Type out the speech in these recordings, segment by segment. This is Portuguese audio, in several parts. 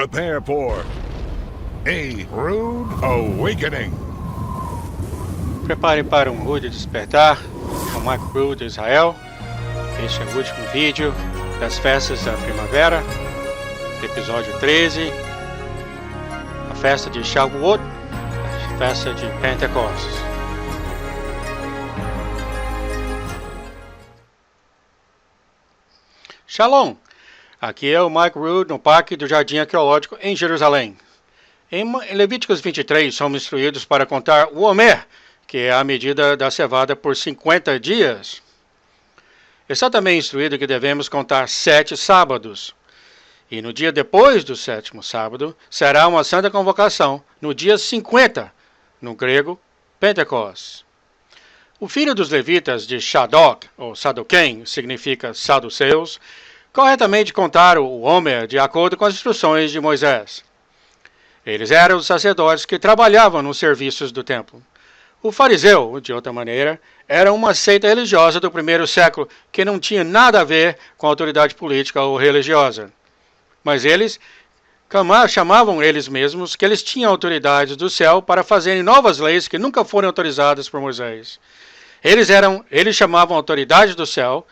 Prepare for a rude awakening. Prepare para um rude despertar com Mike Rood de Israel. Este é o último vídeo das festas da primavera, episódio 13, a festa de Shavuot, a festa de Pentecostes. Shalom! Aqui é o Mike Rood no Parque do Jardim Arqueológico em Jerusalém. Em Levíticos 23 somos instruídos para contar o Omer, que é a medida da cevada por 50 dias. Está também instruído que devemos contar 7 sábados. E no dia depois do 7º sábado será uma santa convocação, no dia 50, no grego, Pentecostes. O filho dos levitas de Shadok, ou Sadoquém, significa saduceus, corretamente contaram o Omer de acordo com as instruções de Moisés. Eles eram os sacerdotes que trabalhavam nos serviços do templo. O fariseu, de outra maneira, era uma seita religiosa do primeiro século que não tinha nada a ver com a autoridade política ou religiosa. Mas eles chamavam eles mesmos que eles tinham autoridade do céu para fazerem novas leis que nunca foram autorizadas por Moisés. Eles chamavam a autoridade do céu,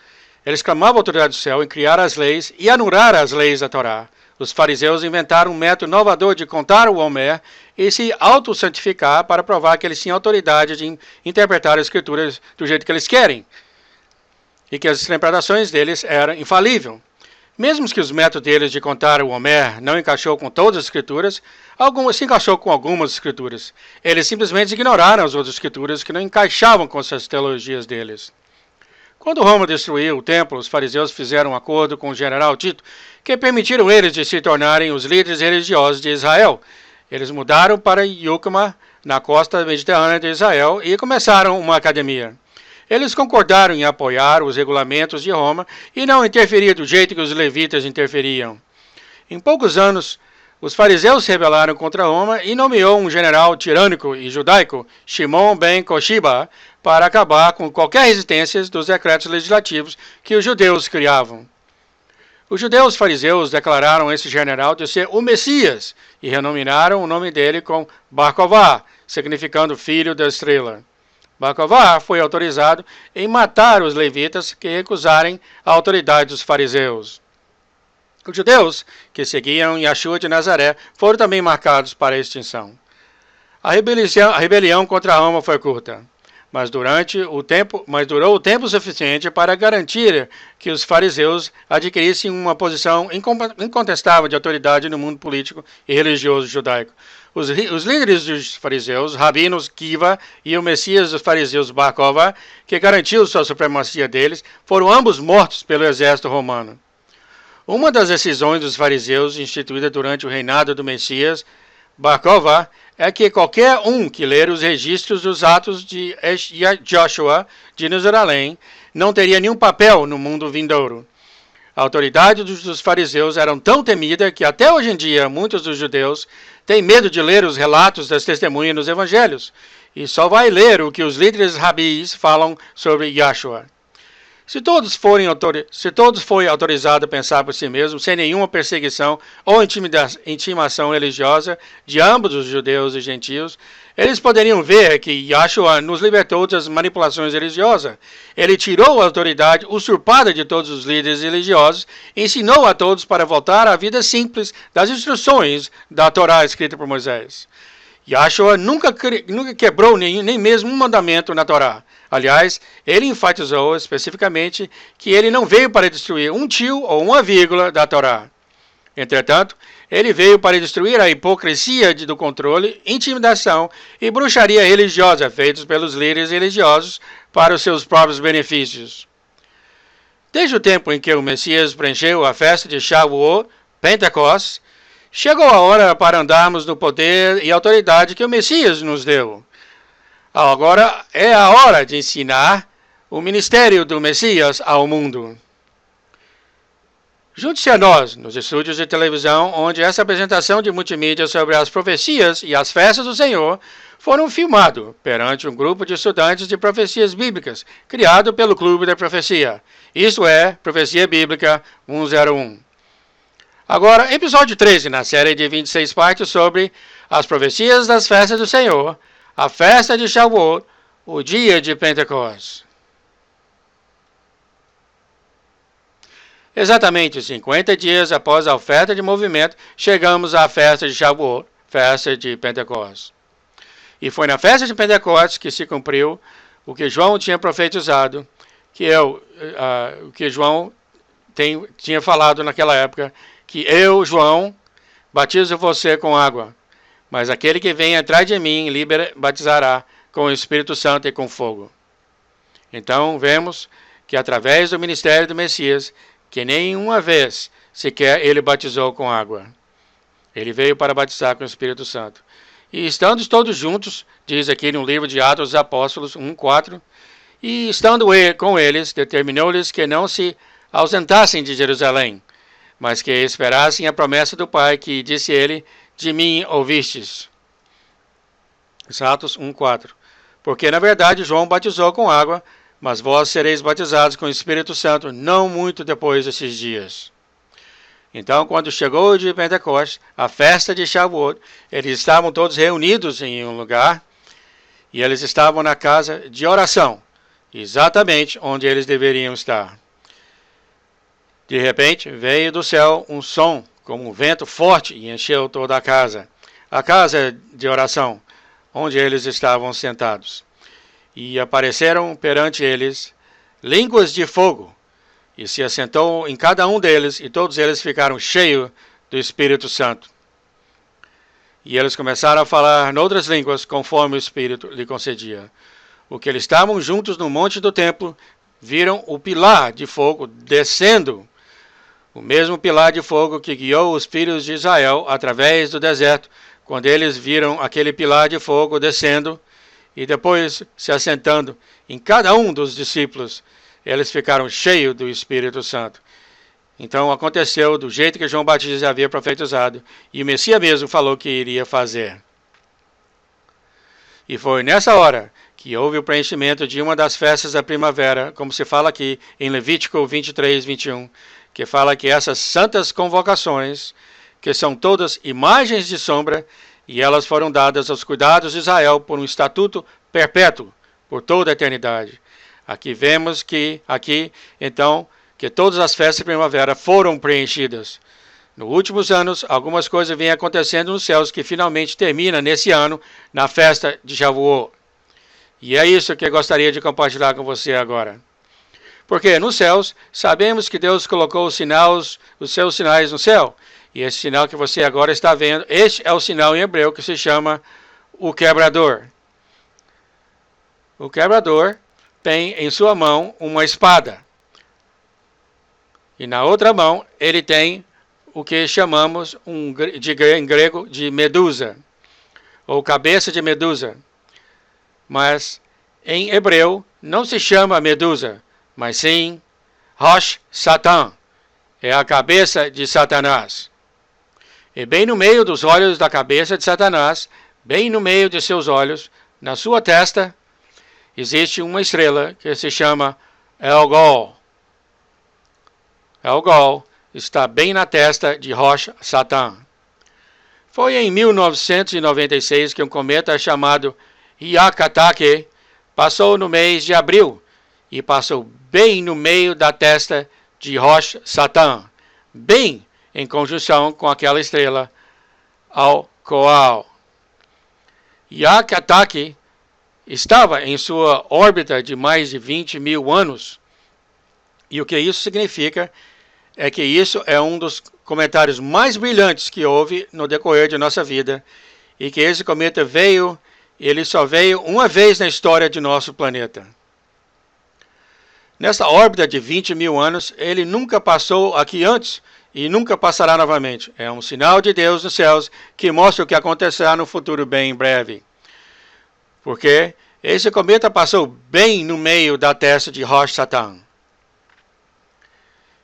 eles clamavam a autoridade do céu em criar as leis e anular as leis da Torá. Os fariseus inventaram um método inovador de contar o Omer e se auto-santificar para provar que eles tinham autoridade de interpretar as escrituras do jeito que eles querem e que as interpretações deles eram infalíveis. Mesmo que os métodos deles de contar o Omer não encaixou com todas as escrituras, se encaixou com algumas escrituras. Eles simplesmente ignoraram as outras escrituras que não encaixavam com essas teologias deles. Quando Roma destruiu o templo, os fariseus fizeram um acordo com o general Tito que permitiram eles de se tornarem os líderes religiosos de Israel. Eles mudaram para Yucma, na costa mediterrânea de Israel, e começaram uma academia. Eles concordaram em apoiar os regulamentos de Roma e não interferir do jeito que os levitas interferiam. Em poucos anos, os fariseus se rebelaram contra Roma e nomeou um general tirânico e judaico, Shimon ben Koshiba, para acabar com qualquer resistência dos decretos legislativos que os judeus criavam. Os judeus fariseus declararam esse general de ser o Messias e renominaram o nome dele com Bar Ková, significando filho da estrela. Bar Ková foi autorizado em matar os levitas que recusarem a autoridade dos fariseus. Os judeus que seguiam Yeshua de Nazaré foram também marcados para a extinção. A rebelião contra Roma foi curta, mas durou o tempo suficiente para garantir que os fariseus adquirissem uma posição incontestável de autoridade no mundo político e religioso judaico. Os líderes dos fariseus, Rabinos Kiva e o Messias dos fariseus Bar Ková, que garantiu sua supremacia deles, foram ambos mortos pelo exército romano. Uma das decisões dos fariseus instituída durante o reinado do Messias, Bar Ková, é que qualquer um que ler os registros dos atos de Joshua de Jerusalém não teria nenhum papel no mundo vindouro. A autoridade dos fariseus era tão temida que até hoje em dia muitos dos judeus têm medo de ler os relatos das testemunhas nos evangelhos e só vai ler o que os líderes rabis falam sobre Yeshua. Se todos forem autorizados a pensar por si mesmos, sem nenhuma perseguição ou intimação religiosa de ambos os judeus e gentios, eles poderiam ver que Yeshua nos libertou das manipulações religiosas. Ele tirou a autoridade usurpada de todos os líderes religiosos e ensinou a todos para voltar à vida simples das instruções da Torá escrita por Moisés. Yeshua nunca quebrou nem mesmo um mandamento na Torá. Aliás, ele enfatizou especificamente que ele não veio para destruir um tio ou uma vírgula da Torá. Entretanto, ele veio para destruir a hipocrisia do controle, intimidação e bruxaria religiosa feitos pelos líderes religiosos para os seus próprios benefícios. Desde o tempo em que o Messias preencheu a festa de Shavuot, Pentecostes, chegou a hora para andarmos no poder e autoridade que o Messias nos deu. Agora é a hora de ensinar o ministério do Messias ao mundo. Junte-se a nós nos estúdios de televisão, onde essa apresentação de multimídia sobre as profecias e as festas do Senhor foram filmados perante um grupo de estudantes de profecias bíblicas, criado pelo Clube da Profecia. Isto é, Profecia Bíblica 101. Agora, episódio 13, na série de 26 partes sobre as profecias das festas do Senhor, a festa de Shavuot, o dia de Pentecostes. Exatamente 50 dias após a oferta de movimento, chegamos à festa de Shavuot, festa de Pentecostes. E foi na festa de Pentecostes que se cumpriu o que João tinha profetizado, o que João tinha falado naquela época, que eu, João, batizo você com água, mas aquele que vem atrás de mim batizará com o Espírito Santo e com fogo. Então vemos que através do ministério do Messias, que nenhuma vez sequer ele batizou com água. Ele veio para batizar com o Espírito Santo. E estando todos juntos, diz aqui no livro de Atos dos Apóstolos 1:4, e estando com eles, determinou-lhes que não se ausentassem de Jerusalém, mas que esperassem a promessa do Pai, que disse ele, de mim ouvistes. Atos 1:4. Porque na verdade João batizou com água, mas vós sereis batizados com o Espírito Santo não muito depois desses dias. Então, quando chegou o dia de Pentecostes, a festa de Shavuot, eles estavam todos reunidos em um lugar, e eles estavam na casa de oração, exatamente onde eles deveriam estar. De repente, veio do céu um som, como um vento forte, e encheu toda a casa de oração, onde eles estavam sentados. E apareceram perante eles línguas de fogo, e se assentou em cada um deles, e todos eles ficaram cheios do Espírito Santo. E eles começaram a falar noutras línguas, conforme o Espírito lhe concedia. O que eles estavam juntos no monte do templo, viram o pilar de fogo descendo, o mesmo pilar de fogo que guiou os filhos de Israel através do deserto, quando eles viram aquele pilar de fogo descendo, e depois se assentando em cada um dos discípulos, eles ficaram cheios do Espírito Santo. Então aconteceu do jeito que João Batista havia profetizado, e o Messias mesmo falou que iria fazer. E foi nessa hora que houve o preenchimento de uma das festas da primavera, como se fala aqui em Levítico 23:21, que fala que essas santas convocações, que são todas imagens de sombra, e elas foram dadas aos cuidados de Israel por um estatuto perpétuo, por toda a eternidade. Aqui vemos que todas as festas de primavera foram preenchidas. Nos últimos anos, algumas coisas vêm acontecendo nos céus que finalmente termina nesse ano, na festa de Shavuot. E é isso que eu gostaria de compartilhar com você agora. Porque nos céus, sabemos que Deus colocou os seus sinais no céu. E esse sinal que você agora está vendo, este é o sinal em hebreu que se chama o quebrador. O quebrador tem em sua mão uma espada. E na outra mão ele tem o que chamamos em grego de medusa, ou cabeça de medusa. Mas em hebreu não se chama medusa, mas sim Rosh Satan, é a cabeça de Satanás. E bem no meio dos olhos da cabeça de Satanás, bem no meio de seus olhos, na sua testa, existe uma estrela que se chama El-Gol. El-Gol está bem na testa de Rosh Satan. Foi em 1996 que um cometa chamado Hyakutake passou no mês de abril e passou bem no meio da testa de Rosh Satan, bem em conjunção com aquela estrela Al-Coal. Hyakutake estava em sua órbita de mais de 20 mil anos. E o que isso significa é que isso é um dos comentários mais brilhantes que houve no decorrer de nossa vida, e que esse cometa ele só veio uma vez na história de nosso planeta. Nessa órbita de 20 mil anos, ele nunca passou aqui antes e nunca passará novamente. É um sinal de Deus nos céus que mostra o que acontecerá no futuro bem breve. Porque esse cometa passou bem no meio da testa de Rosh Satan.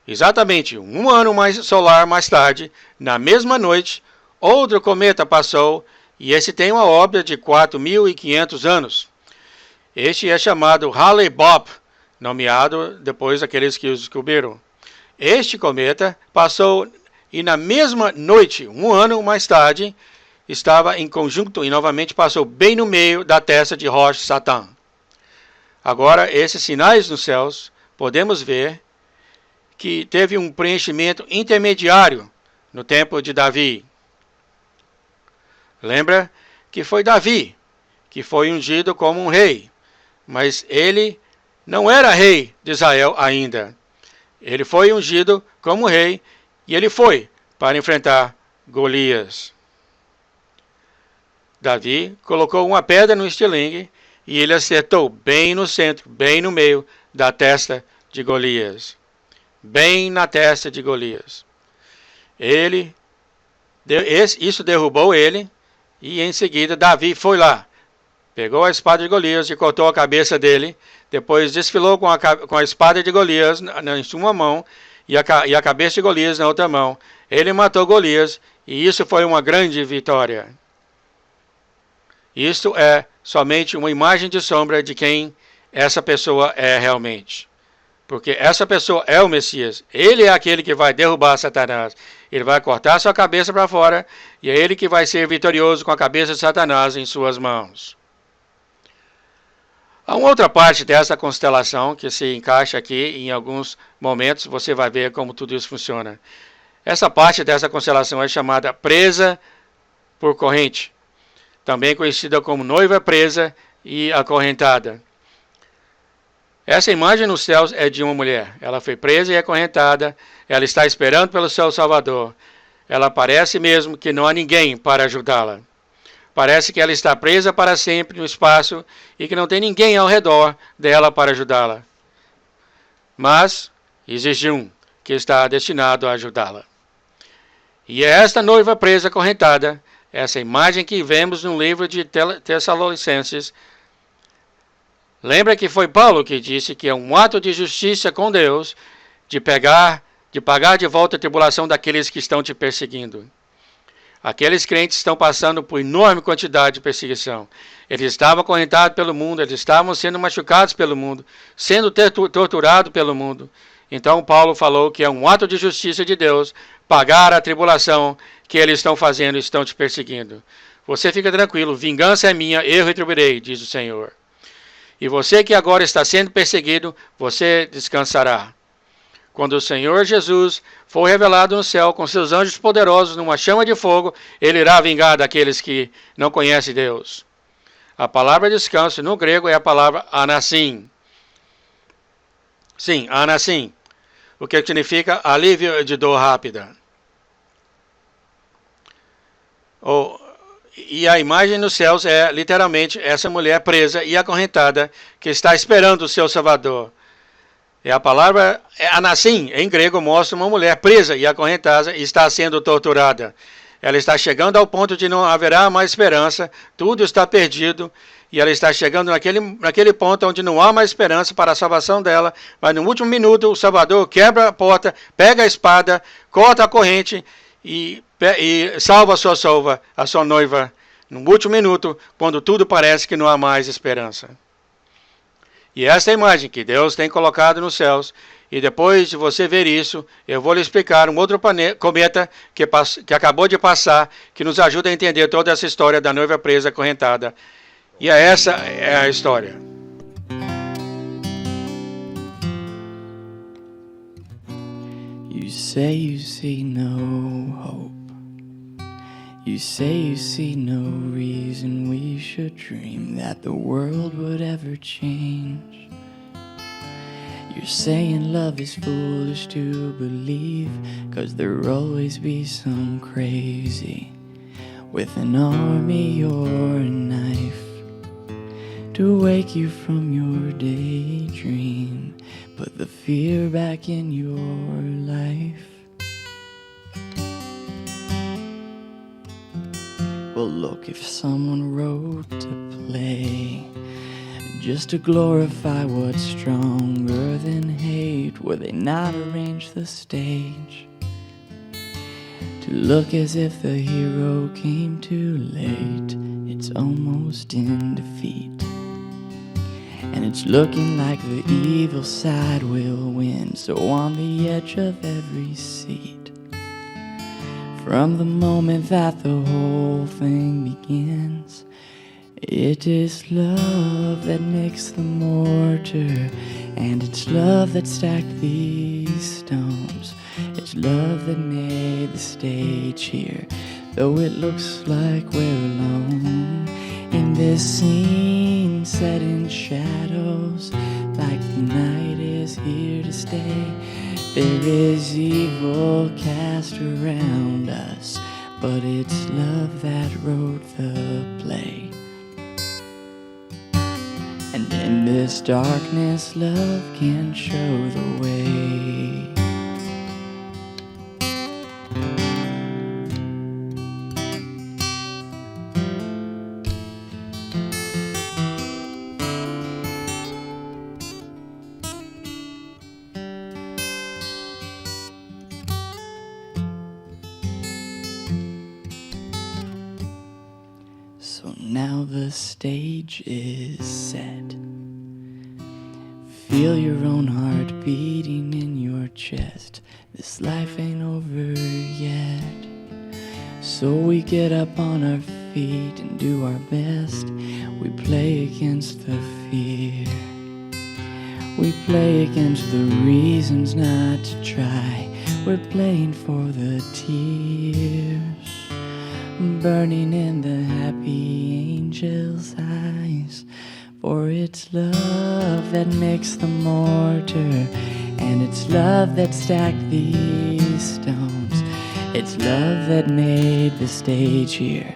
Exatamente um ano solar mais tarde, na mesma noite, outro cometa passou, e esse tem uma órbita de 4.500 anos. Este é chamado Hale-Bopp, nomeado depois daqueles que os descobriram. Este cometa passou E na mesma noite, um ano mais tarde, estava em conjunto e novamente passou bem no meio da testa de Rosh Satã. Agora, esses sinais nos céus, podemos ver que teve um preenchimento intermediário no tempo de Davi. Lembra que foi Davi que foi ungido como um rei, mas ele não era rei de Israel ainda. Ele foi ungido como rei e ele foi para enfrentar Golias. Davi colocou uma pedra no estilingue e ele acertou bem no centro, bem no meio da testa de Golias. Bem na testa de Golias. Isso derrubou ele e em seguida Davi foi lá. Pegou a espada de Golias e cortou a cabeça dele. Depois desfilou com a espada de Golias em uma mão e a cabeça de Golias na outra mão. Ele matou Golias e isso foi uma grande vitória. Isto é somente uma imagem de sombra de quem essa pessoa é realmente. Porque essa pessoa é o Messias. Ele é aquele que vai derrubar Satanás. Ele vai cortar sua cabeça para fora e é ele que vai ser vitorioso com a cabeça de Satanás em suas mãos. Há uma outra parte dessa constelação que se encaixa aqui em alguns momentos, você vai ver como tudo isso funciona. Essa parte dessa constelação é chamada presa por corrente, também conhecida como noiva presa e acorrentada. Essa imagem nos céus é de uma mulher. Ela foi presa e acorrentada, ela está esperando pelo seu Salvador. Ela parece mesmo que não há ninguém para ajudá-la. Parece que ela está presa para sempre no espaço e que não tem ninguém ao redor dela para ajudá-la. Mas existe um que está destinado a ajudá-la. E é esta noiva presa acorrentada, essa imagem que vemos no livro de Tessalonicenses. Lembra que foi Paulo que disse que é um ato de justiça com Deus de pagar de volta a tribulação daqueles que estão te perseguindo. Aqueles crentes estão passando por enorme quantidade de perseguição. Eles estavam acorrentados pelo mundo, eles estavam sendo machucados pelo mundo, sendo torturados pelo mundo. Então Paulo falou que é um ato de justiça de Deus pagar a tribulação que eles estão fazendo e estão te perseguindo. Você fica tranquilo, vingança é minha, eu retribuirei, diz o Senhor. E você que agora está sendo perseguido, você descansará. Quando o Senhor Jesus for revelado no céu com seus anjos poderosos numa chama de fogo, ele irá vingar daqueles que não conhecem Deus. A palavra descanso no grego é a palavra anassim. Sim, anassim, o que significa alívio de dor rápida. E a imagem nos céus é literalmente essa mulher presa e acorrentada que está esperando o seu Salvador. E a palavra anassim, em grego, mostra uma mulher presa e acorrentada e está sendo torturada. Ela está chegando ao ponto de não haverá mais esperança, tudo está perdido, e ela está chegando naquele ponto onde não há mais esperança para a salvação dela, mas no último minuto o Salvador quebra a porta, pega a espada, corta a corrente e salva a sua noiva, no último minuto, quando tudo parece que não há mais esperança. E essa é a imagem que Deus tem colocado nos céus. E depois de você ver isso, eu vou lhe explicar um outro cometa que acabou de passar, que nos ajuda a entender toda essa história da noiva presa acorrentada. E essa é a história. You say you see no hope. You say you see no reason we should dream that the world would ever change. You're saying love is foolish to believe, 'cause there'll always be some crazy with an army or a knife to wake you from your daydream, put the fear back in your life. Well, look, if someone wrote to play just to glorify what's stronger than hate, would they not arrange the stage to look as if the hero came too late? It's almost in defeat, and it's looking like the evil side will win. So on the edge of every seat, From the moment that the whole thing begins, it is love that makes the mortar, and it's love that stacked these stones. It's love that made the stage here, though it looks like we're alone in this scene set in shadows, like the night is here to stay. There is evil cast around us, but it's love that wrote the play. And in this darkness, love can show the way. So now the stage is set. Feel your own heart beating in your chest. This life ain't over yet. So we get up on our feet and do our best. We play against the fear. We play against the reasons not to try. We're playing for the tears burning in the happy angel's eyes. For it's love that makes the mortar, and it's love that stacked these stones. It's love that made the stage here,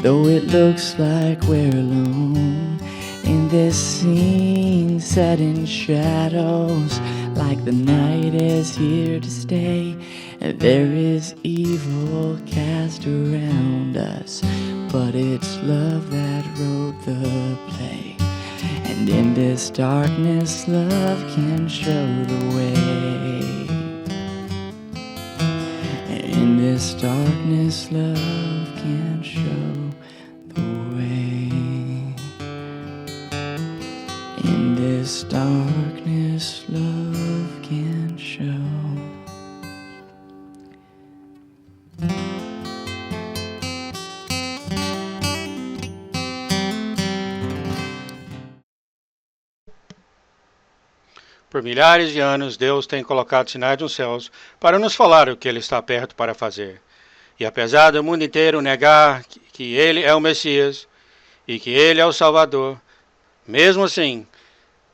though it looks like we're alone in this scene set in shadows, like the night is here to stay. There is evil cast around us, but it's love that wrote the play. And in this darkness, love can show the way. In this darkness, love can show the way. In this darkness, love can show. Por milhares de anos, Deus tem colocado sinais nos céus para nos falar o que Ele está perto para fazer. E apesar do mundo inteiro negar que Ele é o Messias e que Ele é o Salvador, mesmo assim,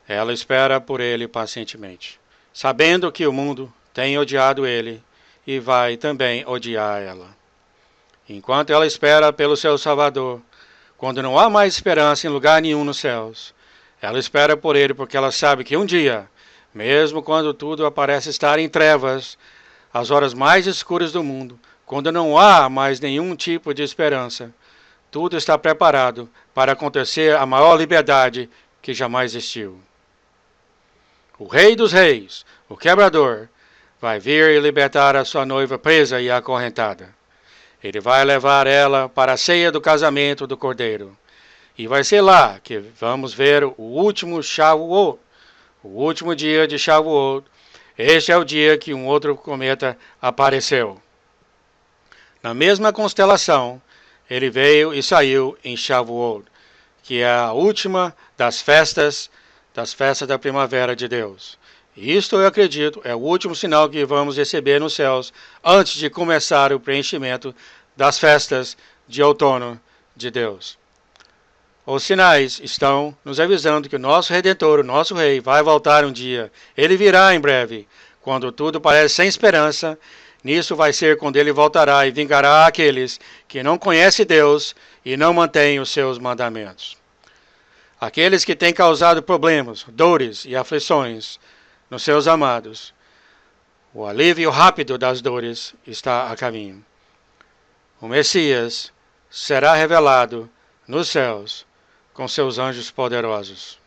ela espera por Ele pacientemente, sabendo que o mundo tem odiado Ele e vai também odiar ela. Enquanto ela espera pelo seu Salvador, quando não há mais esperança em lugar nenhum nos céus, ela espera por Ele porque ela sabe que um dia, mesmo quando tudo parece estar em trevas, as horas mais escuras do mundo, quando não há mais nenhum tipo de esperança, tudo está preparado para acontecer a maior liberdade que jamais existiu. O Rei dos Reis, o Quebrador, vai vir e libertar a sua noiva presa e acorrentada. Ele vai levar ela para a ceia do casamento do Cordeiro. E vai ser lá que vamos ver o último Shavuot, o último dia de Shavuot. Este é o dia que um outro cometa apareceu. Na mesma constelação, ele veio e saiu em Shavuot, que é a última das festas da primavera de Deus. E isto, eu acredito, é o último sinal que vamos receber nos céus antes de começar o preenchimento das festas de outono de Deus. Os sinais estão nos avisando que o nosso Redentor, o nosso Rei, vai voltar um dia. Ele virá em breve, quando tudo parece sem esperança. Nisso vai ser quando ele voltará e vingará aqueles que não conhecem Deus e não mantêm os seus mandamentos. Aqueles que têm causado problemas, dores e aflições nos seus amados. O alívio rápido das dores está a caminho. O Messias será revelado nos céus com seus anjos poderosos.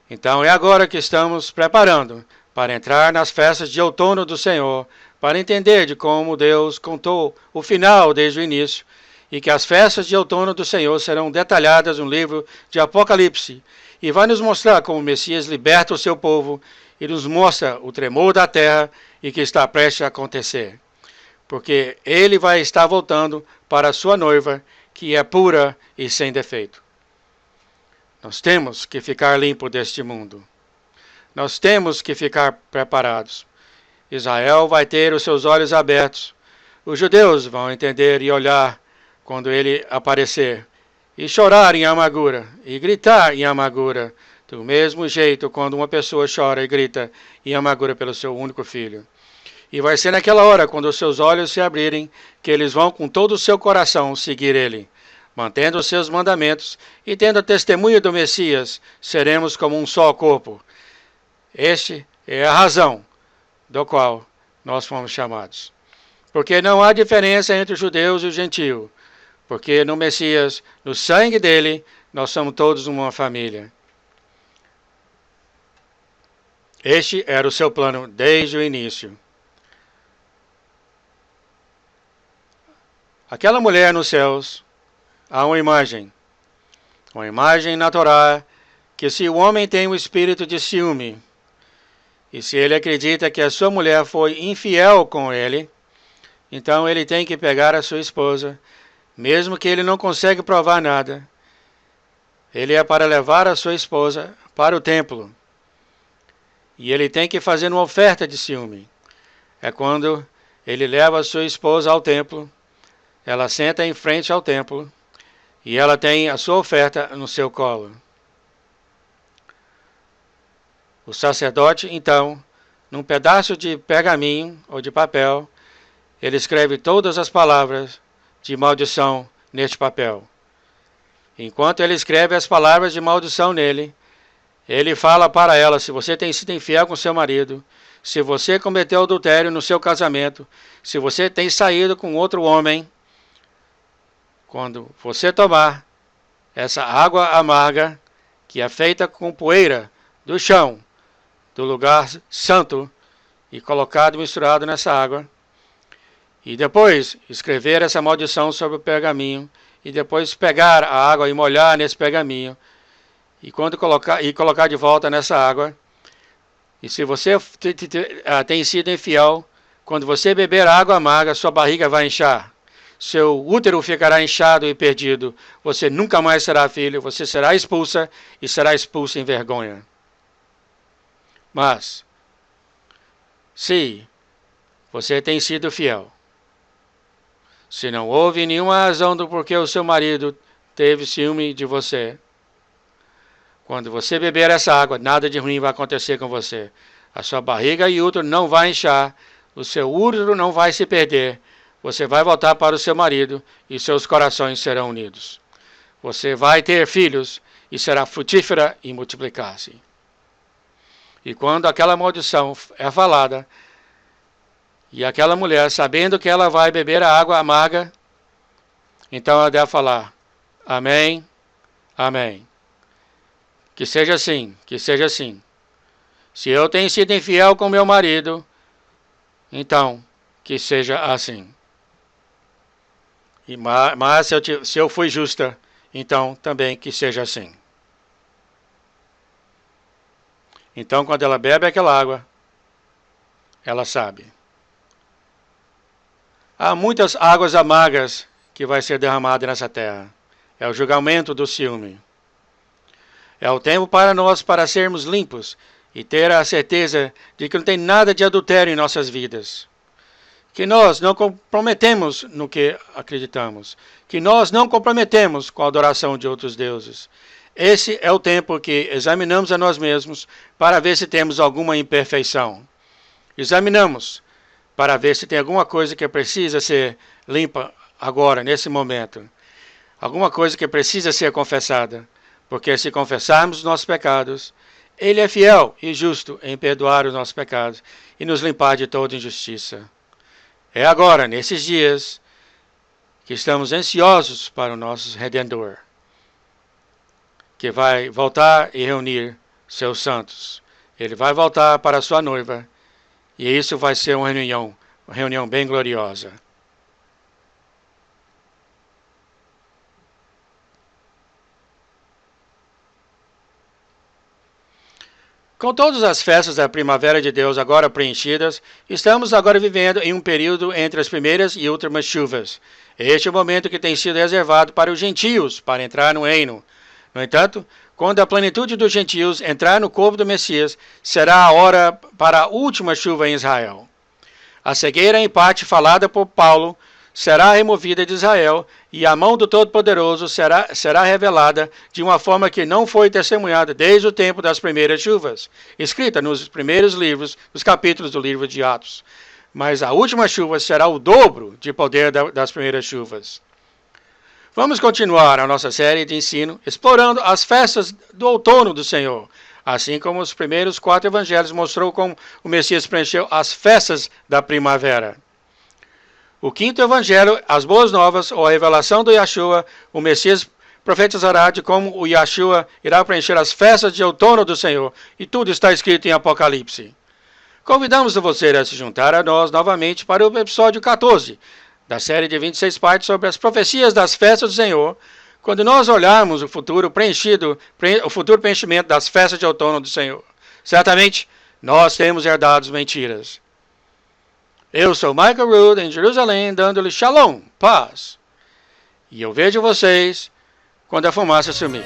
Então é agora que estamos preparando para entrar nas festas de outono do Senhor, para entender de como Deus contou o final desde o início, e que as festas de outono do Senhor serão detalhadas no livro de Apocalipse, e vai nos mostrar como o Messias liberta o seu povo e nos mostra o tremor da terra e que está prestes a acontecer. porque ele vai estar voltando para a sua noiva, que é pura e sem defeito. Nós temos que ficar limpos deste mundo. Nós temos que ficar preparados. Israel vai ter os seus olhos abertos. Os judeus vão entender e olhar quando ele aparecer, e chorar em amargura, e gritar em amargura, do mesmo jeito quando uma pessoa chora e grita em amargura pelo seu único filho. E vai ser naquela hora, quando os seus olhos se abrirem, que eles vão com todo o seu coração seguir ele. Mantendo os seus mandamentos e tendo a testemunha do Messias, seremos como um só corpo. Este é a razão do qual nós fomos chamados. Porque não há diferença entre os judeus e o gentio. Porque no Messias, no sangue dele, nós somos todos uma família. Este era o seu plano desde o início. Aquela mulher nos céus, há uma imagem natural, que se o homem tem um espírito de ciúme, e se ele acredita que a sua mulher foi infiel com ele, então ele tem que pegar a sua esposa, mesmo que ele não consiga provar nada. Ele é para levar a sua esposa para o templo, e ele tem que fazer uma oferta de ciúme. É quando ele leva a sua esposa ao templo, ela senta em frente ao templo, e ela tem a sua oferta no seu colo. O sacerdote, então, num pedaço de pergaminho ou de papel, ele escreve todas as palavras de maldição neste papel. Enquanto ele escreve as palavras de maldição nele, ele fala para ela: se você tem sido infiel com seu marido, se você cometeu adultério no seu casamento, se você tem saído com outro homem, quando você tomar essa água amarga, que é feita com poeira do chão, do lugar santo, e colocado misturado nessa água, e depois escrever essa maldição sobre o pergaminho, e depois pegar a água e molhar nesse pergaminho, e quando colocar de volta nessa água, e se você tem sido infiel, quando você beber a água amarga, sua barriga vai inchar. Seu útero ficará inchado e perdido. Você nunca mais será filho, você será expulsa e será expulsa em vergonha. Mas, se você tem sido fiel, se não houve nenhuma razão do porquê o seu marido teve ciúme de você, quando você beber essa água, nada de ruim vai acontecer com você. A sua barriga e útero não vai inchar, o seu útero não vai se perder. Você vai voltar para o seu marido e seus corações serão unidos. Você vai ter filhos e será frutífera e multiplicar-se. E quando aquela maldição é falada, e aquela mulher, sabendo que ela vai beber a água amarga, então ela deve falar: amém, amém. Que seja assim, que seja assim. Se eu tenho sido infiel com meu marido, então que seja assim. Mas se eu fui justa, então também que seja assim. Então, quando ela bebe aquela água, ela sabe. Há muitas águas amargas que vai ser derramada nessa terra. É o julgamento do ciúme. É o tempo para nós para sermos limpos e ter a certeza de que não tem nada de adultério em nossas vidas. Que nós não comprometemos no que acreditamos. Que nós não comprometemos com a adoração de outros deuses. Esse é o tempo que examinamos a nós mesmos para ver se temos alguma imperfeição. Examinamos para ver se tem alguma coisa que precisa ser limpa agora, nesse momento. Alguma coisa que precisa ser confessada. Porque se confessarmos os nossos pecados, Ele é fiel e justo em perdoar os nossos pecados e nos limpar de toda injustiça. É agora, nesses dias, que estamos ansiosos para o nosso Redentor, que vai voltar e reunir seus santos. Ele vai voltar para a sua noiva, e isso vai ser uma reunião bem gloriosa. Com todas as festas da primavera de Deus agora preenchidas, estamos agora vivendo em um período entre as primeiras e últimas chuvas. Este é o momento que tem sido reservado para os gentios, para entrar no reino. No entanto, quando a plenitude dos gentios entrar no corpo do Messias, será a hora para a última chuva em Israel. A cegueira em parte falada por Paulo será removida de Israel e a mão do Todo-Poderoso será revelada de uma forma que não foi testemunhada desde o tempo das primeiras chuvas, escrita nos primeiros livros, nos capítulos do livro de Atos. Mas a última chuva será o dobro de poder das primeiras chuvas. Vamos continuar a nossa série de ensino explorando as festas do outono do Senhor, assim como os primeiros 4 evangelhos mostrou como o Messias preencheu as festas da primavera. O 5º evangelho, as boas novas, ou a revelação do Yeshua, o Messias profetizará de como o Yeshua irá preencher as festas de outono do Senhor, e tudo está escrito em Apocalipse. Convidamos você a se juntar a nós novamente para o episódio 14, da série de 26 partes sobre as profecias das festas do Senhor, quando nós olharmos o futuro preenchimento das festas de outono do Senhor. Certamente, nós temos herdado mentiras. Eu sou Michael Rood, em Jerusalém, dando-lhe shalom, paz. E eu vejo vocês quando a fumaça sumir.